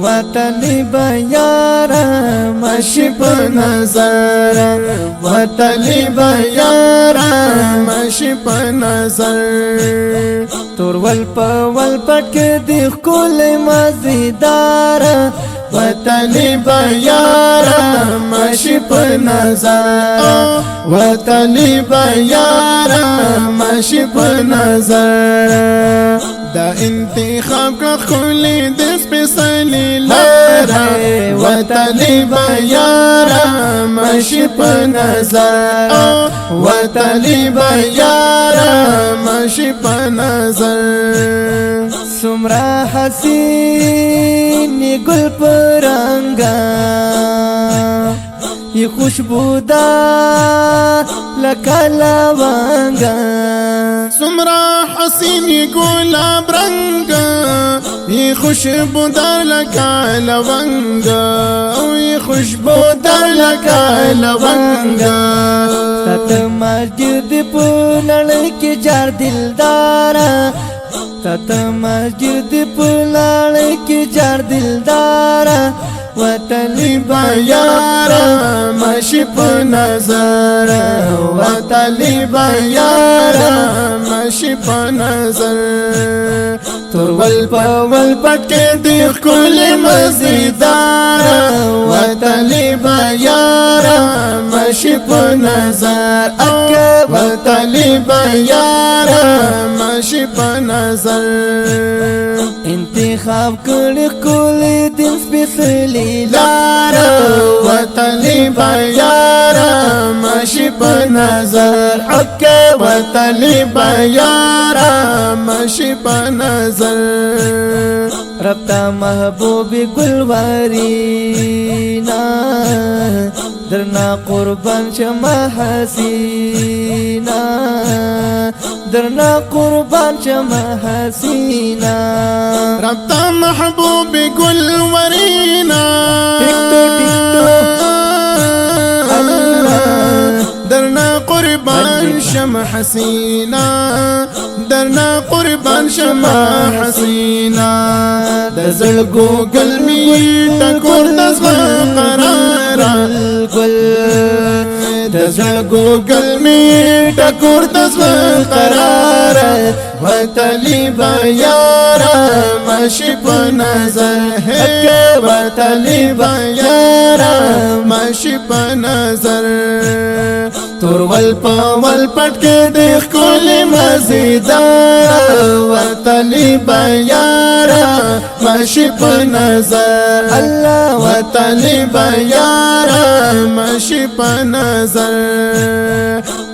وطنی بیارا مشی په نظر وطنی بیارا مشی په نظر تور ول پټ کې دی خپل مزیدار وطنی بیارا مشی په نظر وطنی بیارا مشی په نظر دا انتخاب کا خلی دس پہ سلی لارا وطنی بیارا مشی په نظر وطنی بیارا مشی په نظر سمرا حسین گل پرنگا یہ خوشبودار لکا لونگا سمرا حسین گلاب رنگا یہ خوشبودار لکا لونگا یہ خوشبودار لکا لونگا تت مسجد پنڑ کی جار دلدارا تت مسجد پنڑ کی جار دلدارا وطنی بیارا مشی په نظر وطنی بیارا مشی په نظر تور ول پټ کې دی خپل مزیدار وطنی بیارا مشی په نظر وطنی بیارا مشی په نظر انتخاب کړي کولې دین سپېڅلې لارا وطنی بیارا مشی په نظر وطنی بیارا مشی په نظر رب تا محبوب گلوارینا درنا قربان شما حسینا درنا قربان شما حسینا رب تا محبوب گلوارینا درنا قربان شما حسینا درنا قربان شما حسینا دزلگو قلبی تکور دزغ قرارا دزلگو قلبی تکور دزغ قرارا وطنی بیارا مشی په نظر وطنی بیارا مشی په نظر تور ول پټ کې دی خپل مزیدار وطنی بیارا مشی په نظر الله وطنی بیارا مشی په نظر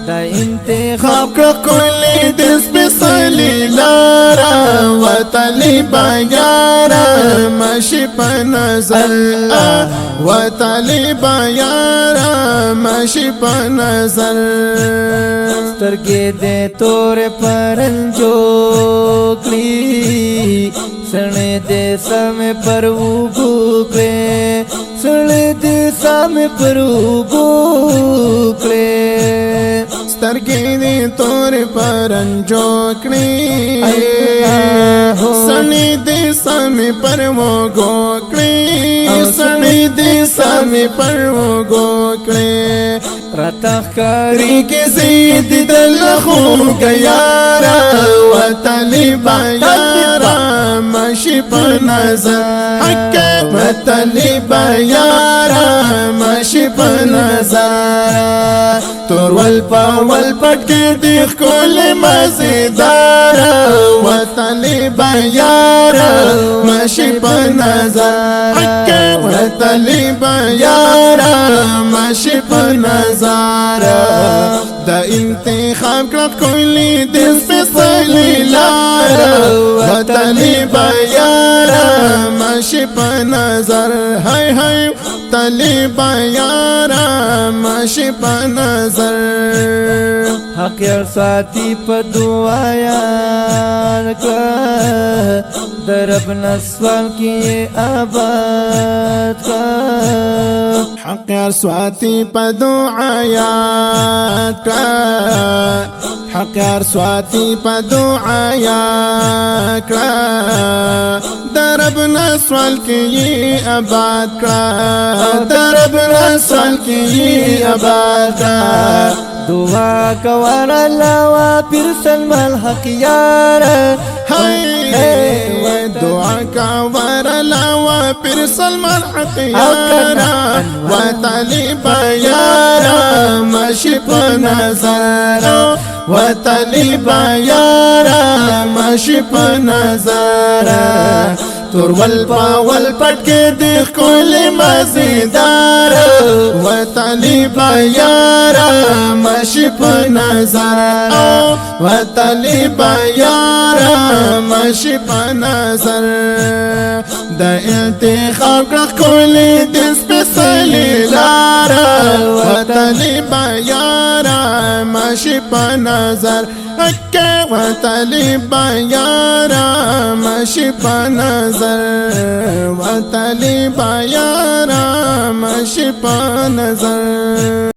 دا انتخاب کا کلی دس پہ سلی لارا وطنی بیارا مشی په نظر وطنی بیارا مشی په نظر سترګې دې تور پرنجو کړي سړې دې سم پر وګو کړې سړې دې سم پر وګو کړې سترګې دې تور پرنجو کړي سړې دې سم پر وګو کړې سړې دې سم پر وګو کړې رتخکاری کی زید دل خو گیارا وطنی بیارا مشی په نظر وطنی بیارا مشی په نظر تور ول پټ کې دی خپل مزیدار وطنی بیارا مشی په نظر وطنی بیارا مشی په نظر دا انتخاب کړه کلی دس په سلی لارا وطنی بیارا مشی په نظر هاي هاي وطنی بیارا مشی په نظر حق یار ساتي په دعا یار کړه درب نسوال کې آباد کړه حق یار سواتی په دعایات حق یار سواتی په دعایات درب نسوال کی آباد درب نسوال کی آباد دعا کوار الله وا پیر سلمان حق یار هاي دعا کوار الله وا پیر سلمان حق یار وطالب یار مشي په نظر وطالب یار مشي په نظر تور ول پاول پټ کې د خپل مزیدار وطالب یار مشي په نظر وطالب یار مشي په نظر د انتخاب کول د سپیشلی لار وطالب یار مشي په نظر اکه وطالب یار مشي په نظر وطالب یار مشي په نظر